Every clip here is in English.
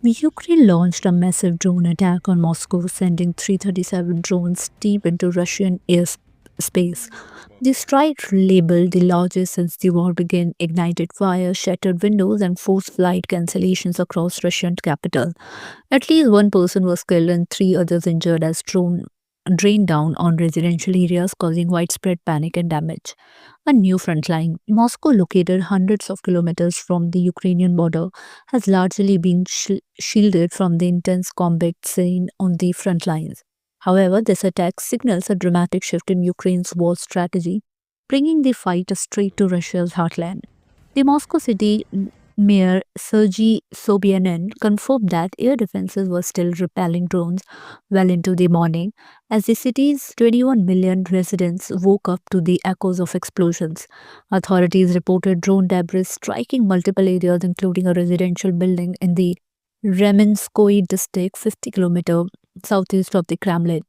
Ukraine launched a massive drone attack on Moscow, sending 337 drones deep into Russian airspace. The strike, labeled the largest since the war began, ignited fire, shattered windows, and forced flight cancellations across Russian capital. At least one person was killed and three others injured as drone drained down on residential areas, causing widespread panic and damage. A new front line, Moscow, located hundreds of kilometers from the Ukrainian border, has largely been shielded from the intense combat seen on the front lines. However, this attack signals a dramatic shift in Ukraine's war strategy, bringing the fight straight to Russia's heartland. The Moscow city mayor Sergei Sobyanin confirmed that air defenses were still repelling drones well into the morning as the city's 21 million residents woke up to the echoes of explosions. Authorities reported drone debris striking multiple areas, including a residential building in the Remenskoye district, 50 kilometers southeast of the Kremlin.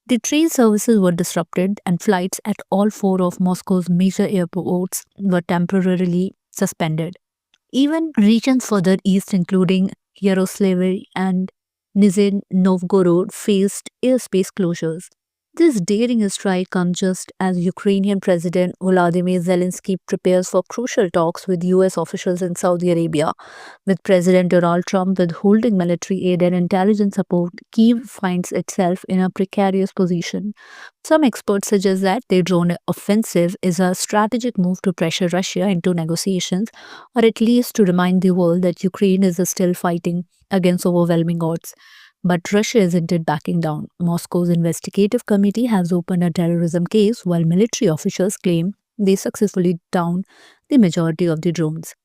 The train services were disrupted, and flights at all four of Moscow's major airports were temporarily suspended. Even regions further east, including Yaroslavl and Nizhny Novgorod, faced airspace closures. This daring strike comes just as Ukrainian President Volodymyr Zelensky prepares for crucial talks with US officials in Saudi Arabia. With President Donald Trump withholding military aid and intelligence support, Kyiv finds itself in a precarious position. Some experts suggest that the drone offensive is a strategic move to pressure Russia into negotiations, or at least to remind the world that Ukraine is still fighting against overwhelming odds. But Russia isn't backing down. Moscow's investigative committee has opened a terrorism case, while military officials claim they successfully downed the majority of the drones.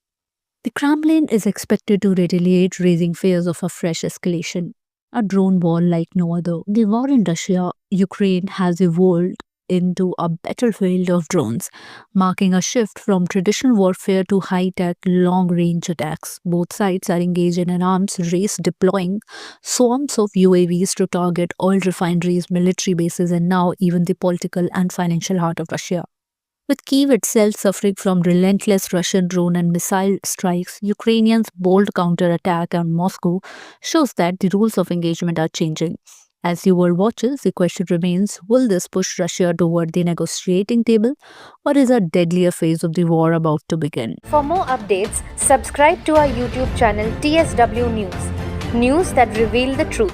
The Kremlin is expected to retaliate, raising fears of a fresh escalation, a drone war like no other. The war in Russia Ukraine has evolved into a battlefield of drones, marking a shift from traditional warfare to high tech, long range attacks. Both sides are engaged in an arms race, deploying swarms of UAVs to target oil refineries, military bases, and now even the political and financial heart of Russia. With Kyiv itself suffering from relentless Russian drone and missile strikes, Ukrainians' bold counterattack on Moscow shows that the rules of engagement are changing. As the world watches, the question remains, will this push Russia toward the negotiating table, or is a deadlier phase of the war about to begin? For more updates, subscribe to our YouTube channel TSW News. News that reveal the truth.